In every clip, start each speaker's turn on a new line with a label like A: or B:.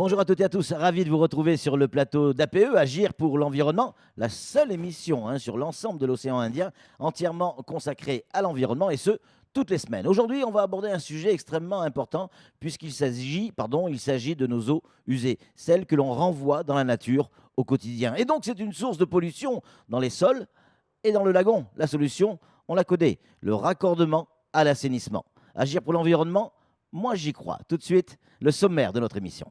A: Bonjour à toutes et à tous, ravi de vous retrouver sur le plateau d'APE, Agir pour l'environnement, la seule émission sur l'ensemble de l'océan Indien entièrement consacrée à l'environnement et ce, toutes les semaines. Aujourd'hui, on va aborder un sujet extrêmement important puisqu'il s'agit de nos eaux usées, celles que l'on renvoie dans la nature au quotidien. Et donc, c'est une source de pollution dans les sols et dans le lagon. La solution, on la connaît, le raccordement à l'assainissement. Agir pour l'environnement, moi j'y crois. Tout de suite, le sommaire de notre émission.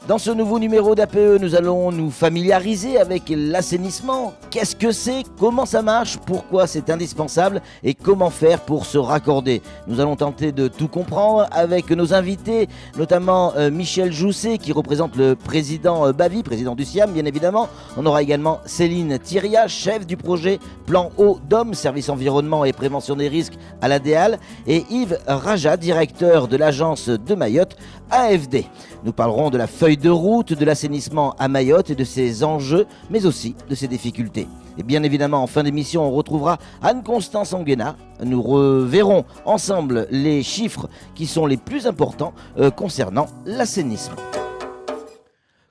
A: Dans ce nouveau numéro d'APE, nous allons nous familiariser avec l'assainissement. Qu'est-ce que c'est? Comment ça marche? Pourquoi c'est indispensable? Et comment faire pour se raccorder? Nous allons tenter de tout comprendre avec nos invités, notamment Michel Jousset, qui représente le président Bavi, président du SIAM, bien évidemment. On aura également Céline Thiriat, chef du projet Plan Eau d'Homme, service environnement et prévention des risques à l'ADEAL, et Yves Raja, directeur de l'agence de Mayotte, AFD. Nous parlerons de la feuille de route de l'assainissement à Mayotte et de ses enjeux, mais aussi de ses difficultés. Et bien évidemment, en fin d'émission, on retrouvera Anne-Constance Anguena. Nous reverrons ensemble les chiffres qui sont les plus importants concernant l'assainissement.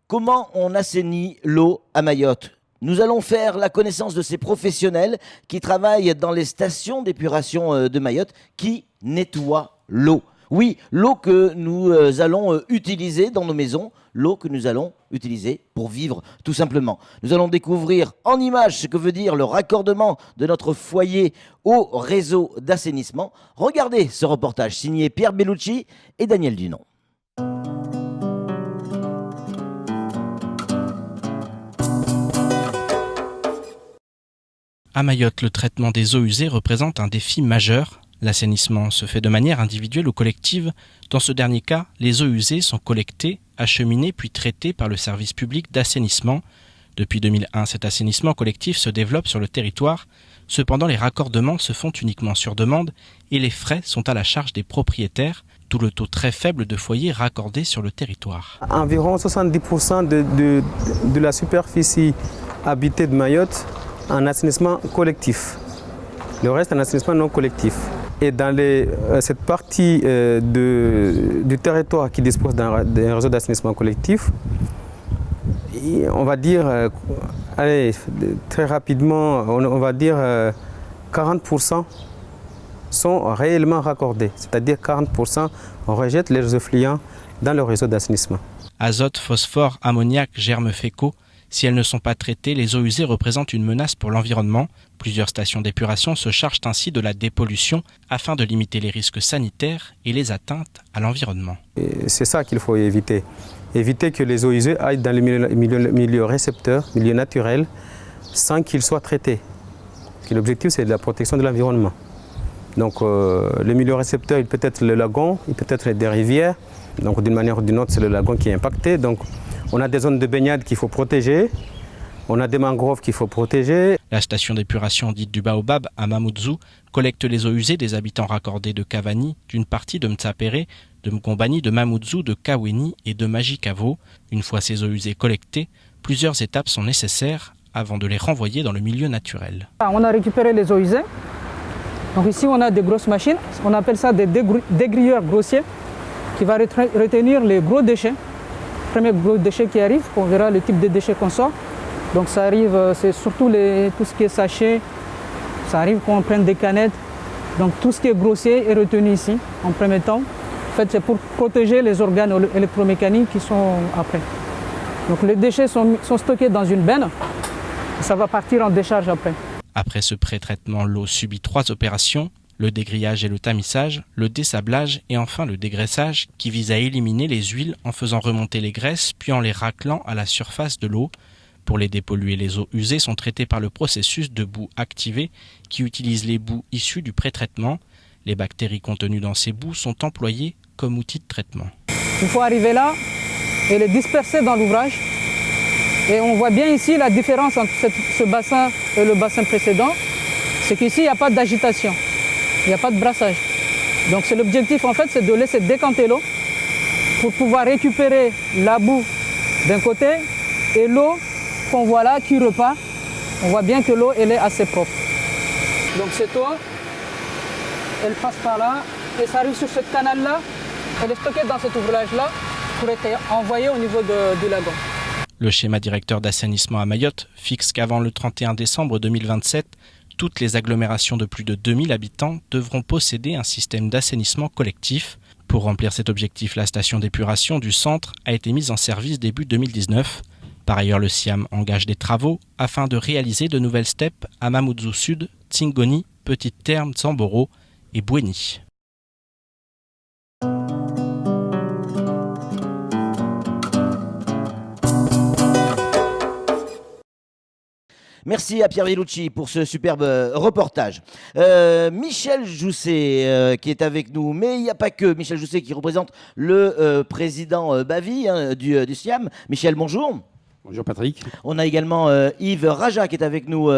A: Comment on assainit l'eau à Mayotte ? Nous allons faire la connaissance de ces professionnels qui travaillent dans les stations d'épuration de Mayotte qui nettoient l'eau. Oui, l'eau que nous allons utiliser dans nos maisons, l'eau que nous allons utiliser pour vivre tout simplement. Nous allons découvrir en images ce que veut dire le raccordement de notre foyer au réseau d'assainissement. Regardez ce reportage signé Pierre Bellucci et Daniel Dunon.
B: À Mayotte, le traitement des eaux usées représente un défi majeur. L'assainissement se fait de manière individuelle ou collective. Dans ce dernier cas, les eaux usées sont collectées, acheminées puis traitées par le service public d'assainissement. Depuis 2001, cet assainissement collectif se développe sur le territoire. Cependant, les raccordements se font uniquement sur demande et les frais sont à la charge des propriétaires, d'où le taux très faible de foyers raccordés sur le territoire.
C: Environ 70% de la superficie habitée de Mayotte en assainissement collectif. Le reste en assainissement non collectif. Et dans cette partie du territoire qui dispose d'un réseau d'assainissement collectif, on va dire, très rapidement, on va dire 40% sont réellement raccordés. C'est-à-dire 40% on rejette les effluents dans le réseau d'assainissement.
B: Azote, phosphore, ammoniac, germes fécaux. Si elles ne sont pas traitées, les eaux usées représentent une menace pour l'environnement. Plusieurs stations d'épuration se chargent ainsi de la dépollution afin de limiter les risques sanitaires et les atteintes à l'environnement.
C: C'est ça qu'il faut éviter. Éviter que les eaux usées aillent dans les milieux récepteurs, milieux naturels, sans qu'ils soient traités. L'objectif, c'est la protection de l'environnement. Donc le milieu récepteur, il peut être le lagon, il peut être des rivières. Donc d'une manière ou d'une autre, c'est le lagon qui est impacté. Donc on a des zones de baignade qu'il faut protéger, on a des mangroves qu'il faut protéger.
B: La station d'épuration dite du Baobab à Mamoudzou collecte les eaux usées des habitants raccordés de Cavani, d'une partie de Mtsapéré, de Mkombani, de Mamoudzou, de Kaweni et de Majikavo. Une fois ces eaux usées collectées, plusieurs étapes sont nécessaires avant de les renvoyer dans le milieu naturel.
D: On a récupéré les eaux usées. Donc ici on a des grosses machines, on appelle ça des dégrilleurs grossiers qui va retenir les gros déchets. Premier gros déchet qui arrive, on verra le type de déchets qu'on sort. Donc ça arrive, c'est surtout tout ce qui est sachet, ça arrive qu'on prenne des canettes. Donc tout ce qui est grossier est retenu ici en premier temps. En fait, c'est pour protéger les organes électromécaniques qui sont après. Donc les déchets sont stockés dans une benne et ça va partir en décharge après.
B: Après ce pré-traitement, l'eau subit 3 opérations. Le dégrillage et le tamissage, le dessablage et enfin le dégraissage qui vise à éliminer les huiles en faisant remonter les graisses puis en les raclant à la surface de l'eau. Pour les dépolluer, les eaux usées sont traitées par le processus de boue activée qui utilise les boues issues du pré-traitement. Les bactéries contenues dans ces boues sont employées comme outil de traitement.
D: Il faut arriver là et les disperser dans l'ouvrage. Et on voit bien ici la différence entre ce bassin et le bassin précédent. C'est qu'ici, il n'y a pas d'agitation. Il n'y a pas de brassage. Donc c'est l'objectif en fait, c'est de laisser décanter l'eau pour pouvoir récupérer la boue d'un côté et l'eau qu'on voit là qui repart. On voit bien que l'eau elle est assez propre. Donc cette eau, elle passe par là et ça arrive sur ce canal-là. Elle est stockée dans cet ouvrage-là pour être envoyée au niveau du lagon.
B: Le schéma directeur d'assainissement à Mayotte fixe qu'avant le 31 décembre 2027, toutes les agglomérations de plus de 2000 habitants devront posséder un système d'assainissement collectif. Pour remplir cet objectif, la station d'épuration du centre a été mise en service début 2019. Par ailleurs, le SIAM engage des travaux afin de réaliser de nouvelles steppes à Mamoudzou Sud, Tsingoni, Petite Terme, Zamboro et Bouéni.
A: Merci à Pierre Vellucci pour ce superbe reportage. Michel Jousset qui est avec nous, mais il n'y a pas que Michel Jousset qui représente le président Bavie du SIAM. Michel, bonjour.
E: Bonjour Patrick.
A: On a également Yves Raja qui est avec nous,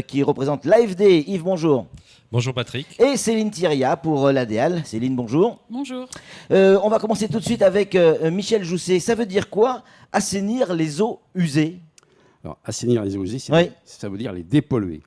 A: qui représente l'AFD. Yves, bonjour.
F: Bonjour Patrick.
A: Et Céline Thieria pour l'ADEAL. Céline, bonjour.
G: Bonjour.
A: On va commencer tout de suite avec Michel Jousset. Ça veut dire quoi, assainir les eaux usées?
E: Alors, assainir les eaux usées, ça veut dire les dépolluer.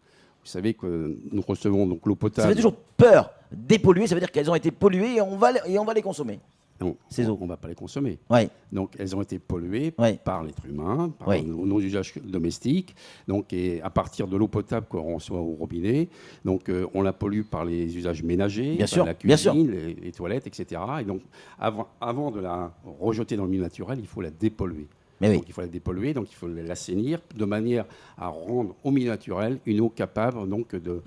E: Vous savez que nous recevons donc l'eau potable.
A: Ça fait toujours peur. Dépolluer, ça veut dire qu'elles ont été polluées et on va les consommer.
E: Non,
A: ces eaux.
E: On ne va pas les consommer.
A: Ouais.
E: Donc elles ont été polluées par l'être humain, par nos usages domestiques. Donc, et à partir de l'eau potable qu'on reçoit au robinet, donc on la pollue par les usages ménagers, la cuisine, les toilettes, etc. Et donc avant de la rejeter dans le milieu naturel, il faut la dépolluer. Donc il faut la dépolluer, donc il faut l'assainir de manière à rendre au milieu naturel une eau capable donc de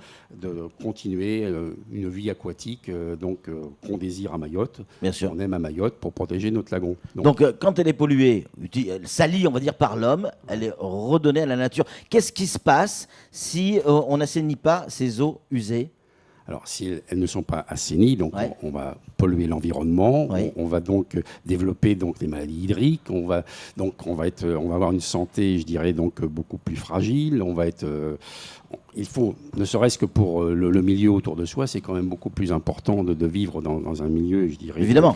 E: continuer une vie aquatique qu'on désire à Mayotte.
A: Bien sûr.
E: On aime à Mayotte pour protéger notre lagon.
A: Donc quand elle est polluée, salie on va dire par l'homme, elle est redonnée à la nature. Qu'est-ce qui se passe si on n'assainit pas ces eaux usées ?
E: Alors, si elles ne sont pas assainies, donc on va polluer l'environnement, on va donc développer donc des maladies hydriques, on va avoir une santé, je dirais, donc beaucoup plus fragile. Il faut, ne serait-ce que pour le milieu autour de soi, c'est quand même beaucoup plus important de vivre dans un milieu, je dirais.
A: Évidemment.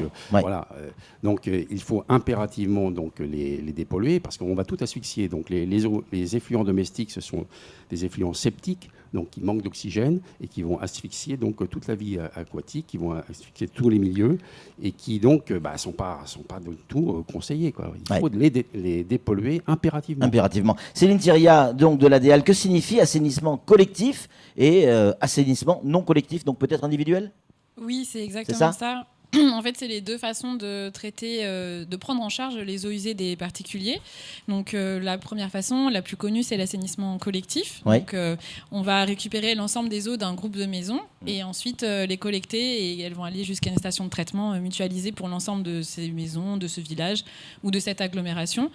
E: Donc, il faut impérativement donc les dépolluer parce qu'on va tout asphyxier. Donc, les effluents domestiques, ce sont des effluents septiques, donc qui manquent d'oxygène et qui vont asphyxier donc toute la vie aquatique, qui vont asphyxier tous les milieux et qui donc sont pas du tout conseillés, quoi. Il faut les dépolluer impérativement.
A: Céline Thieria, donc de l'ADEAL, que signifie assainissement collectif et assainissement non collectif, donc peut-être individuel ?
G: Oui, c'est exactement ça. En fait, c'est les deux façons de traiter, de prendre en charge les eaux usées des particuliers. Donc, la première façon, la plus connue, c'est l'assainissement collectif. Donc, on va récupérer l'ensemble des eaux d'un groupe de maisons et ensuite les collecter et elles vont aller jusqu'à une station de traitement mutualisée pour l'ensemble de ces maisons, de ce village ou de cette agglomération.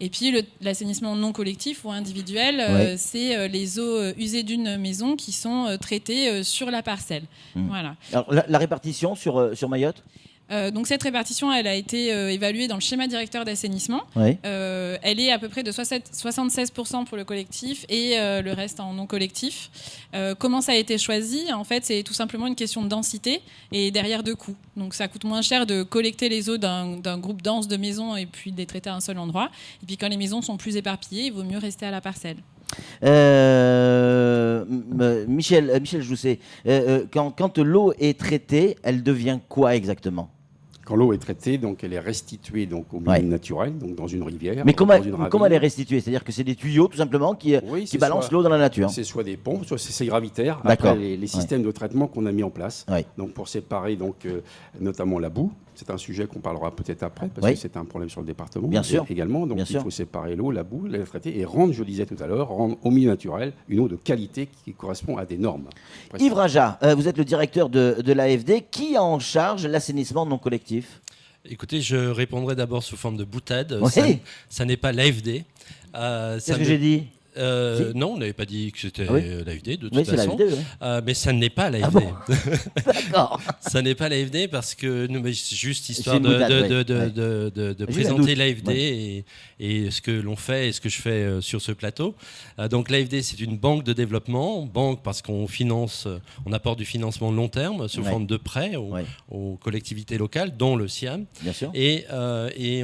G: Et puis, l'assainissement non collectif ou individuel, c'est les eaux usées d'une maison qui sont traitées sur la parcelle. Voilà.
A: Alors, la répartition sur Mayotte ?
G: Donc cette répartition, elle a été évaluée dans le schéma directeur d'assainissement. Elle est à peu près de 76% pour le collectif et le reste en non collectif. Comment ça a été choisi ? En fait, c'est tout simplement une question de densité et derrière de coût. Donc ça coûte moins cher de collecter les eaux d'un groupe dense de maisons et puis de les traiter à un seul endroit. Et puis quand les maisons sont plus éparpillées, il vaut mieux rester à la parcelle.
A: Michel Jousset, quand l'eau est traitée, elle devient quoi exactement ?
E: Quand l'eau est traitée, donc elle est restituée donc au milieu naturel, donc dans une rivière.
A: Mais comment elle est restituée ? C'est-à-dire que c'est des tuyaux tout simplement qui balancent l'eau dans la nature.
E: C'est soit des pompes, soit c'est gravitaire.
A: D'accord.
E: Après les systèmes de traitement qu'on a mis en place. Donc pour séparer donc notamment la boue. C'est un sujet qu'on parlera peut-être après parce que c'est un problème sur le département.
A: Bien sûr.
E: Également. Donc il faut séparer l'eau, la boue, la traiter et rendre, je disais tout à l'heure, rendre au milieu naturel une eau de qualité qui correspond à des normes.
A: Yves Raja, vous êtes le directeur de l'AFD. Qui a en charge l'assainissement non collectif ?
F: Écoutez, je répondrai d'abord sous forme de boutade. Ça n'est pas l'AFD.
A: Qu'est-ce que j'ai dit ?
F: Non, on n'avait pas dit que c'était l'AFD de toute
A: façon.
F: Mais ça n'est pas l'AFD.
A: Ah bon D'accord.
F: Ça n'est pas l'AFD parce que juste histoire de présenter l'AFD et ce que l'on fait et ce que je fais sur ce plateau. Donc l'AFD, c'est une banque de développement. Banque parce qu'on finance, on apporte du financement long terme sous forme de prêts aux collectivités locales, dont le SIAM.
A: Bien sûr.
F: Et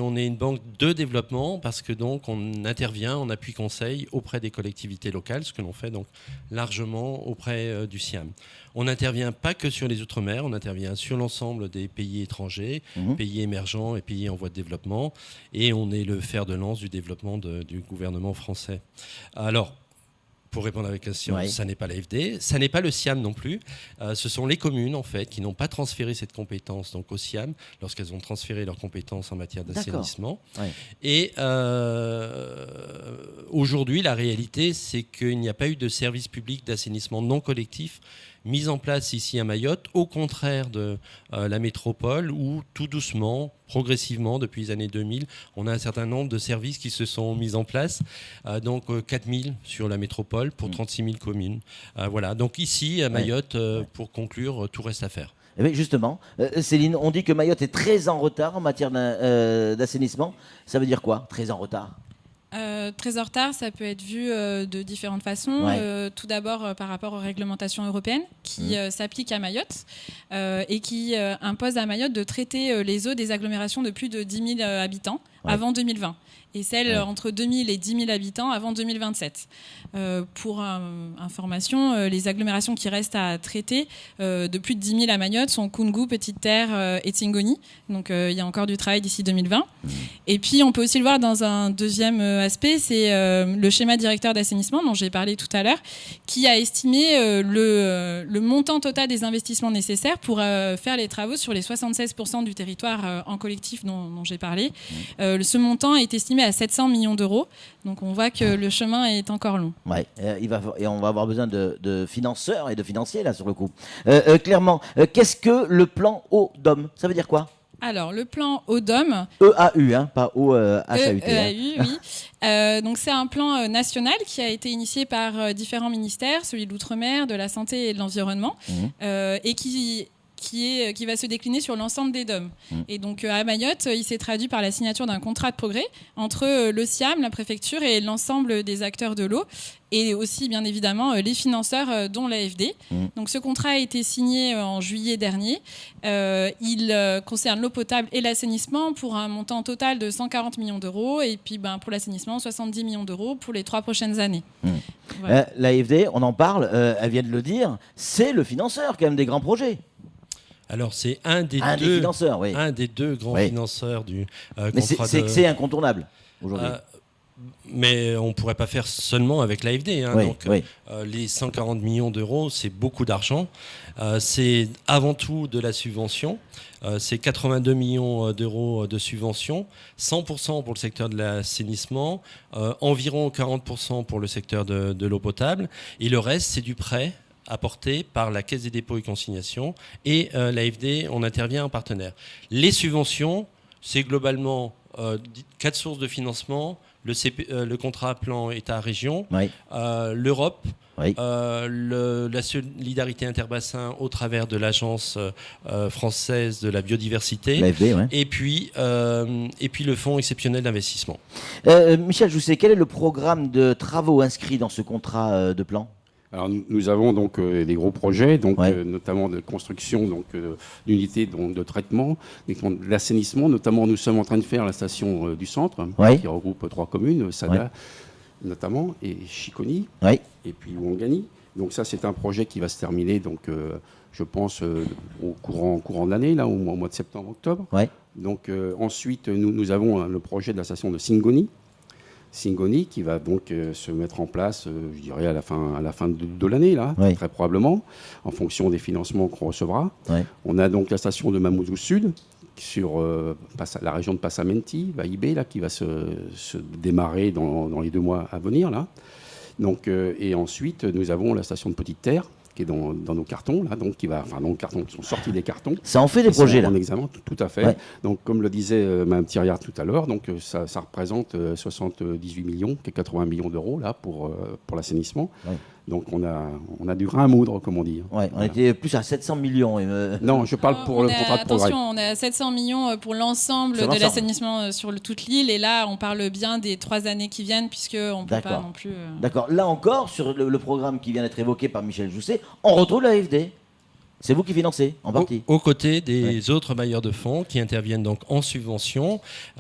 F: on est une banque de développement parce que donc on intervient en appui conseil auprès auprès des collectivités locales, ce que l'on fait donc largement auprès du SIAM. On n'intervient pas que sur les Outre-mer, on intervient sur l'ensemble des pays étrangers, pays émergents et pays en voie de développement, et on est le fer de lance du développement du gouvernement français. Alors, pour répondre à la question, ça n'est pas l'AFD, ça n'est pas le SIAM non plus. Ce sont les communes en fait qui n'ont pas transféré cette compétence donc au SIAM lorsqu'elles ont transféré leurs compétences en matière d'assainissement. Et aujourd'hui, la réalité, c'est qu'il n'y a pas eu de service public d'assainissement non collectif mise en place ici à Mayotte, au contraire de la métropole où tout doucement, progressivement, depuis les années 2000, on a un certain nombre de services qui se sont mis en place, donc 4000 sur la métropole pour 36 000 communes. Voilà, donc ici à Mayotte, pour conclure, tout reste à faire.
A: Eh bien justement, Céline, on dit que Mayotte est très en retard en matière d'assainissement. Ça veut dire quoi, très en retard ?
G: Très en retard, ça peut être vu de différentes façons. Tout d'abord par rapport aux réglementations européennes qui s'appliquent à Mayotte et qui imposent à Mayotte de traiter les eaux des agglomérations de plus de 10 000 habitants avant 2020 et celles entre 2000 et 10 000 habitants avant 2027. Pour information, les agglomérations qui restent à traiter de plus de 10 000 à Mayotte sont Koungou, Petite-Terre et Tsingoni. Donc il y a encore du travail d'ici 2020. Et puis on peut aussi le voir dans un deuxième aspect, c'est le schéma directeur d'assainissement dont j'ai parlé tout à l'heure, qui a estimé le montant total des investissements nécessaires pour faire les travaux sur les 76% du territoire en collectif dont j'ai parlé. Ce montant est estimé à 700 millions d'euros. Donc on voit que le chemin est encore long.
A: Et on va avoir besoin de financeurs et de financiers là sur le coup. Clairement, qu'est-ce que le plan Eau-DOM ? Ça veut dire quoi ?
G: Alors, le plan Eau-DOM...
A: EAU, hein, pas O-H-A-U-T.
G: EAU, oui. Donc, c'est un plan national qui a été initié par différents ministères, celui de l'Outre-mer, de la Santé et de l'Environnement, et qui va se décliner sur l'ensemble des DOM. Et donc, à Mayotte, il s'est traduit par la signature d'un contrat de progrès entre le SIAM, la préfecture et l'ensemble des acteurs de l'eau, et aussi, bien évidemment, les financeurs, dont l'AFD. Donc, ce contrat a été signé en juillet dernier. Il concerne l'eau potable et l'assainissement pour un montant total de 140 millions d'euros. Et puis, pour l'assainissement, 70 millions d'euros pour les 3 prochaines années. Voilà.
A: L'AFD, on en parle, elle vient de le dire, c'est le financeur quand même des grands projets.
F: Alors, c'est un des deux grands financeurs du contrat.
A: Mais c'est incontournable aujourd'hui.
F: Mais on ne pourrait pas faire seulement avec l'AFD. Les 140 millions d'euros, c'est beaucoup d'argent. C'est avant tout de la subvention. C'est 82 millions d'euros de subvention, 100% pour le secteur de l'assainissement, environ 40% pour le secteur de l'eau potable. Et le reste, c'est du prêt apporté par la Caisse des dépôts et consignations. Et l'AFD, on intervient en partenaire. Les subventions, c'est globalement 4 sources de financement. Le contrat plan État-région, l'Europe, la solidarité interbassin au travers de l'Agence française de la biodiversité, et puis le Fonds exceptionnel d'investissement.
A: Michel Jousset, quel est le programme de travaux inscrit dans ce contrat de plan ?
E: Alors, nous avons donc des gros projets, notamment de construction d'unités de traitement, de l'assainissement. Notamment, nous sommes en train de faire la station du centre, qui regroupe 3 communes, Sada notamment, et Chiconi, et puis Ouangani. Donc ça, c'est un projet qui va se terminer, je pense, au courant de l'année, là, au mois de septembre-octobre. Donc ensuite, nous avons le projet de la station de Tsingoni qui va donc se mettre en place, je dirais, à la fin de l'année, là, très probablement, en fonction des financements qu'on recevra. On a donc la station de Mamoudzou Sud, sur la région de Passamenti, Baïbé, là, qui va se démarrer dans les 2 mois à venir. Là. Donc, et ensuite, nous avons la station de Petite-Terre, qui est dans nos cartons, là, donc qui sont sortis des cartons.
A: Ça en fait des projets, là.
E: En examen, tout à fait. Donc, comme le disait Mme Thiriard tout à l'heure, donc ça représente 78 millions, 80 millions d'euros là pour l'assainissement. Donc, on a du grain à moudre, comme on dit.
A: On était plus à 700 millions.
E: Non, je parle pour le contrat de progrès.
G: Attention, on est à 700 millions pour l'ensemble de l'assainissement sur toute l'île. Et là, on parle bien des 3 années qui viennent, puisqu'on ne peut pas non plus...
A: D'accord. Là encore, sur le programme qui vient d'être évoqué par Michel Jousset, on retrouve l'AFD. C'est vous qui financez, en partie.
F: Aux côtés des autres bailleurs de fonds qui interviennent donc en subvention.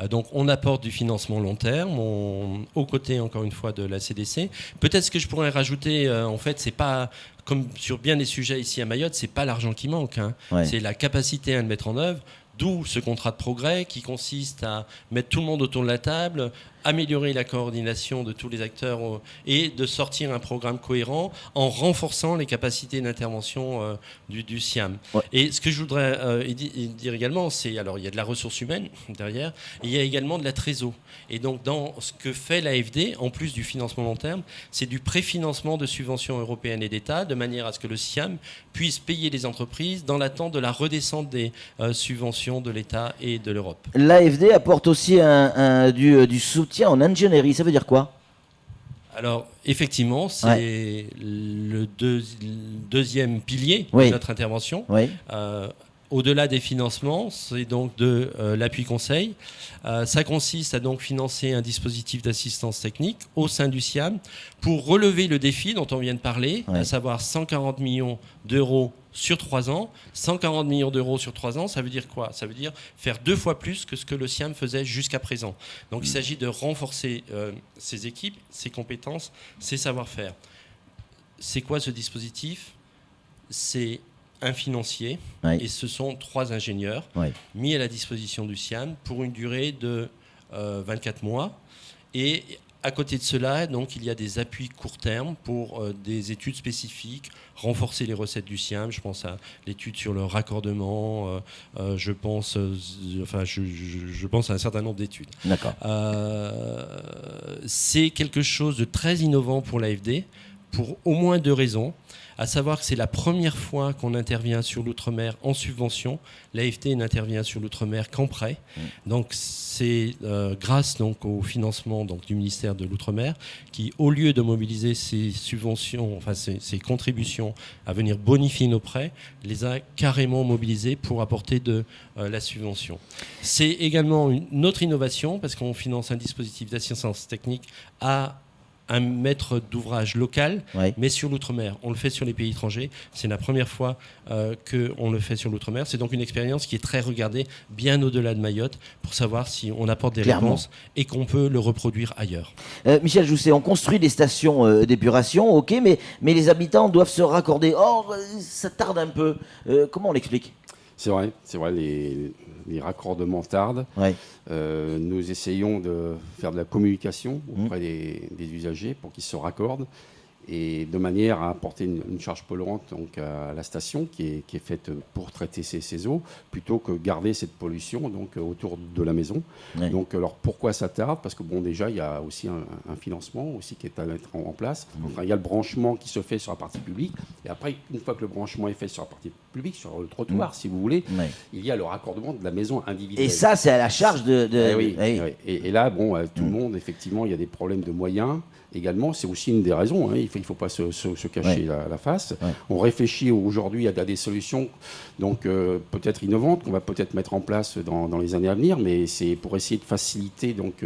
F: Donc on apporte du financement long terme, aux côtés encore une fois de la CDC. Peut-être ce que je pourrais rajouter, en fait, c'est pas comme sur bien des sujets ici à Mayotte, c'est pas l'argent qui manque, hein. C'est la capacité à le mettre en œuvre. D'où ce contrat de progrès qui consiste à mettre tout le monde autour de la table, améliorer la coordination de tous les acteurs et de sortir un programme cohérent en renforçant les capacités d'intervention du SIAM. Ouais. Et ce que je voudrais dire également, c'est, alors il y a de la ressource humaine derrière, et il y a également de la trésor. Et donc dans ce que fait l'AFD, en plus du financement long terme, c'est du préfinancement de subventions européennes et d'État, de manière à ce que le SIAM puisse payer les entreprises dans l'attente de la redescente des subventions de l'État et de l'Europe.
A: L'AFD apporte aussi du soutien en ingénierie, ça veut dire quoi ?
F: Alors, effectivement, c'est le deuxième pilier de notre intervention. Au-delà des financements, c'est donc de l'appui conseil. Ça consiste à donc financer un dispositif d'assistance technique au sein du SIAM pour relever le défi dont on vient de parler, à savoir 140 millions d'euros sur 3 ans. 140 millions d'euros sur 3 ans, ça veut dire quoi ? Ça veut dire faire 2 fois plus que ce que le SIAM faisait jusqu'à présent. Donc il s'agit de renforcer ses équipes, ses compétences, ses savoir-faire. C'est quoi ce dispositif ? C'est un financier, et ce sont 3 ingénieurs mis à la disposition du SIAM pour une durée de 24 mois. Et à côté de cela, donc, il y a des appuis court terme pour des études spécifiques, renforcer les recettes du SIAM. Je pense à l'étude sur le raccordement, je pense à un certain nombre d'études.
A: D'accord.
F: C'est quelque chose de très innovant pour l'AFD, pour au moins 2 raisons. À savoir que c'est la première fois qu'on intervient sur l'outre-mer en subvention. L'AFD n'intervient sur l'outre-mer qu'en prêt. Donc c'est grâce donc, au financement donc, du ministère de l'Outre-mer qui, au lieu de mobiliser ses subventions, enfin ses contributions à venir bonifier nos prêts, les a carrément mobilisés pour apporter de la subvention. C'est également une autre innovation parce qu'on finance un dispositif d'assistance technique à un maître d'ouvrage local, mais sur l'outre-mer. On le fait sur les pays étrangers. C'est la première fois qu'on le fait sur l'outre-mer. C'est donc une expérience qui est très regardée, bien au-delà de Mayotte, pour savoir si on apporte des réponses et qu'on peut le reproduire ailleurs.
A: Michel Jousset, on construit des stations d'épuration, ok, mais les habitants doivent se raccorder. Or, ça tarde un peu. Comment on l'explique ?
E: C'est vrai, les raccordements tardent. Nous essayons de faire de la communication auprès des usagers pour qu'ils se raccordent et de manière à apporter une charge polluante donc, à la station qui est faite pour traiter ces eaux plutôt que garder cette pollution donc, autour de la maison. Donc, alors pourquoi ça tarde ? Parce que bon, déjà il y a aussi un financement aussi qui est à mettre en place. Enfin, il y a le branchement qui se fait sur la partie publique et après une fois que le branchement est fait sur la partie publique, sur le trottoir si vous voulez, il y a le raccordement de la maison individuelle.
A: Et ça c'est à la charge de...
E: Et là bon, tout le monde effectivement il y a des problèmes de moyens. Également, c'est aussi une des raisons, hein. Il ne faut pas se cacher la face. On réfléchit aujourd'hui à des solutions donc, peut-être innovantes qu'on va peut-être mettre en place dans les années à venir, mais c'est pour essayer de faciliter donc,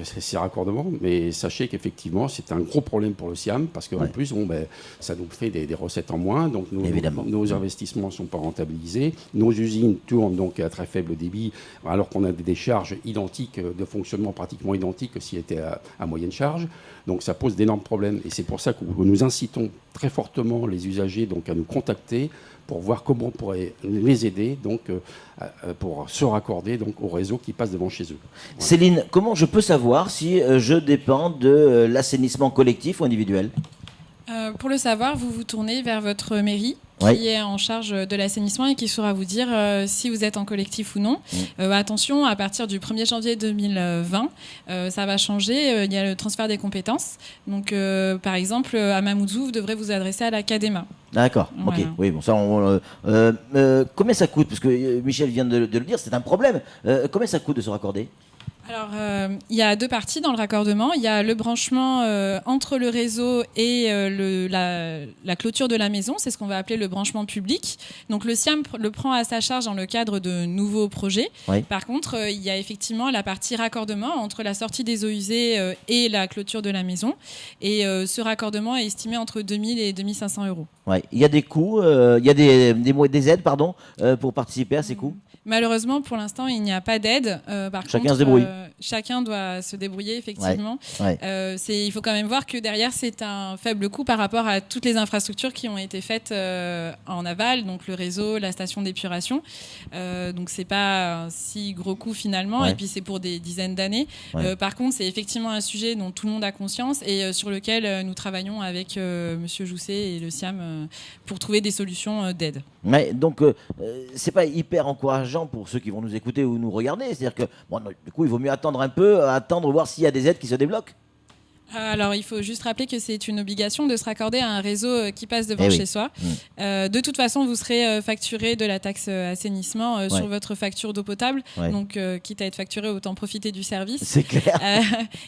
E: ces raccordements. Mais sachez qu'effectivement, c'est un gros problème pour le SIAM parce qu'en plus, ça nous fait des recettes en moins. Donc, nos investissements ne sont pas rentabilisés. Nos usines tournent donc à très faible débit alors qu'on a des charges identiques de fonctionnement pratiquement identiques que s'il était à moyenne charge. Donc ça pose d'énormes problèmes et c'est pour ça que nous incitons très fortement les usagers donc, à nous contacter pour voir comment on pourrait les aider donc, pour se raccorder donc, au réseau qui passe devant chez eux. Voilà.
A: Céline, comment je peux savoir si je dépends de l'assainissement collectif ou individuel ?
G: Pour le savoir, vous vous tournez vers votre mairie qui est en charge de l'assainissement et qui saura vous dire si vous êtes en collectif ou non. Attention, à partir du 1er janvier 2020, ça va changer. Il y a le transfert des compétences. Donc, par exemple, à Mamoudzou, vous devrez vous adresser à la CADEMA.
A: D'accord, voilà. Ok. Oui, bon, ça, combien ça coûte ? Parce que Michel vient de le dire, c'est un problème. Combien ça coûte de se raccorder ?
G: Alors, il y a deux parties dans le raccordement. Il y a le branchement entre le réseau et la clôture de la maison. C'est ce qu'on va appeler le branchement public. Donc, le SIAM le prend à sa charge dans le cadre de nouveaux projets. Oui. Par contre, il y a effectivement la partie raccordement entre la sortie des eaux usées et la clôture de la maison. Et ce raccordement est estimé entre 2 000 et 2 500 euros.
A: Ouais. Il y a des coûts, il y a des aides pour participer à ces coûts.
G: Malheureusement, pour l'instant, il n'y a pas d'aide.
A: Chacun se débrouille.
G: Chacun doit se débrouiller, effectivement.
A: Ouais.
G: Il faut quand même voir que derrière, c'est un faible coût par rapport à toutes les infrastructures qui ont été faites en aval, donc le réseau, la station d'épuration. Donc, c'est pas un si gros coût finalement, et puis c'est pour des dizaines d'années. Par contre, c'est effectivement un sujet dont tout le monde a conscience et sur lequel nous travaillons avec Monsieur Jousset et le SIAM pour trouver des solutions d'aide.
A: Ouais, donc, c'est pas hyper encourageant pour ceux qui vont nous écouter ou nous regarder. C'est-à-dire que, du coup, il vaut mieux attendre un peu, voir s'il y a des aides qui se débloquent.
G: Alors, il faut juste rappeler que c'est une obligation de se raccorder à un réseau qui passe devant chez soi. De toute façon, vous serez facturé de la taxe assainissement sur votre facture d'eau potable. Donc, quitte à être facturé, autant profiter du service.
A: C'est clair.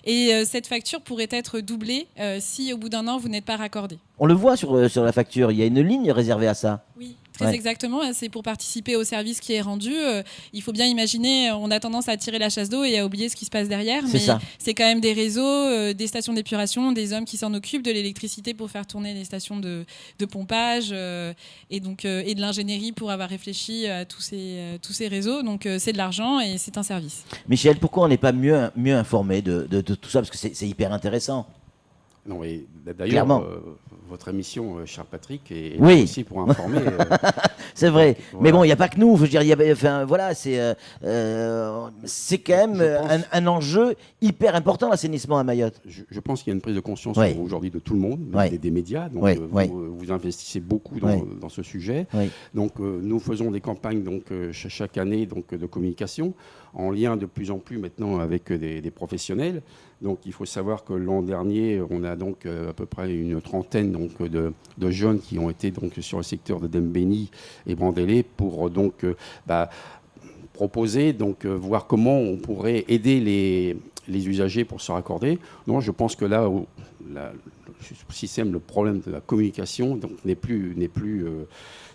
G: Et cette facture pourrait être doublée si, au bout d'un an, vous n'êtes pas raccordé.
A: On le voit sur la facture, il y a une ligne réservée à ça.
G: Oui. Très exactement, c'est pour participer au service qui est rendu. Il faut bien imaginer, on a tendance à tirer la chasse d'eau et à oublier ce qui se passe derrière, mais c'est quand même des réseaux, des stations d'épuration, des hommes qui s'en occupent, de l'électricité pour faire tourner les stations de pompage et de l'ingénierie pour avoir réfléchi à tous ces réseaux. Donc c'est de l'argent et c'est un service.
A: Michel, pourquoi on n'est pas mieux informé de tout ça? Parce que c'est hyper intéressant.
E: Non, et d'ailleurs, votre émission, cher Patrick, est aussi pour informer.
A: C'est vrai. Voilà. Mais bon, il n'y a pas que nous. Je veux dire, c'est quand même un enjeu hyper important, l'assainissement à Mayotte.
E: Je pense qu'il y a une prise de conscience aujourd'hui de tout le monde, des médias. Donc, vous investissez beaucoup dans ce sujet. Donc, nous faisons des campagnes chaque année de communication, en lien de plus en plus maintenant avec des professionnels. Donc, il faut savoir que l'an dernier, on a donc à peu près une trentaine de jeunes qui ont été sur le secteur de Dembéni et Brandélé pour proposer, voir comment on pourrait aider les usagers pour se raccorder. Non, je pense que là, le problème de la communication n'est plus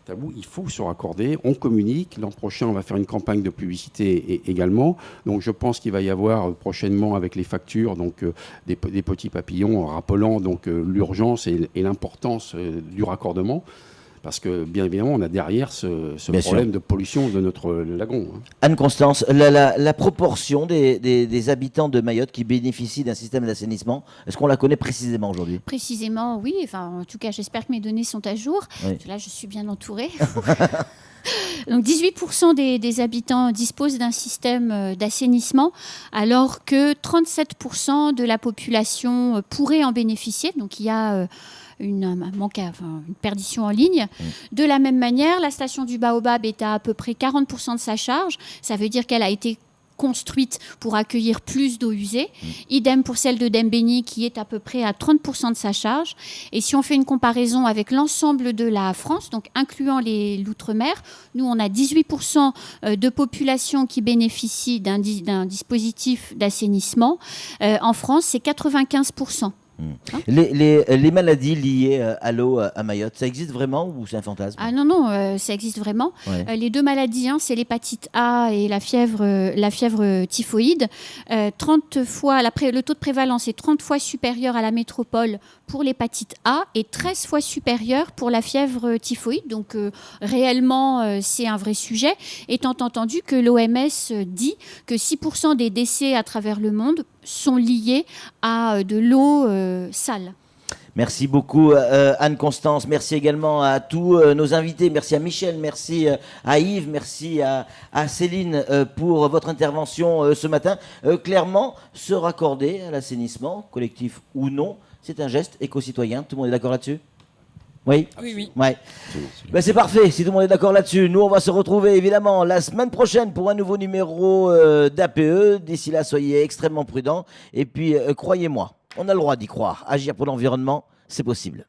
E: tabou. Il faut se raccorder, on communique. L'an prochain, on va faire une campagne de publicité également. Donc je pense qu'il va y avoir prochainement avec les factures des petits papillons rappelant l'urgence et l'importance du raccordement. Parce que, bien évidemment, on a derrière ce problème de pollution de notre lagon.
A: Anne-Constance, la proportion des habitants de Mayotte qui bénéficient d'un système d'assainissement, est-ce qu'on la connaît précisément aujourd'hui?
H: Précisément, oui. Enfin, en tout cas, j'espère que mes données sont à jour. Là, je suis bien entourée. Donc 18% des habitants disposent d'un système d'assainissement, alors que 37% de la population pourrait en bénéficier. Donc il y a une perdition en ligne. De la même manière, la station du Baobab est à peu près 40% de sa charge. Ça veut dire qu'elle a été construite pour accueillir plus d'eau usée. Idem pour celle de Dembéni qui est à peu près à 30% de sa charge. Et si on fait une comparaison avec l'ensemble de la France, donc incluant l'outre-mer, nous on a 18% de population qui bénéficie d'un dispositif d'assainissement. En France, c'est 95%.
A: Les maladies liées à l'eau à Mayotte, ça existe vraiment ou c'est un fantasme?
H: Ah non, ça existe vraiment. Les deux maladies, c'est l'hépatite A et la fièvre typhoïde. 30 fois, le taux de prévalence est 30 fois supérieur à la métropole pour l'hépatite A et 13 fois supérieur pour la fièvre typhoïde. Donc réellement, c'est un vrai sujet, étant entendu que l'OMS dit que 6% des décès à travers le monde sont liés à de l'eau sale.
A: Merci beaucoup Anne-Constance, merci également à tous nos invités, merci à Michel, merci à Yves, merci à Céline pour votre intervention ce matin. Clairement, se raccorder à l'assainissement, collectif ou non, c'est un geste éco-citoyen, tout le monde est d'accord là-dessus? Oui. Ouais. C'est parfait, si tout le monde est d'accord là-dessus. Nous, on va se retrouver évidemment la semaine prochaine pour un nouveau numéro d'APE. D'ici là, soyez extrêmement prudents. Et puis, croyez-moi, on a le droit d'y croire. Agir pour l'environnement, c'est possible.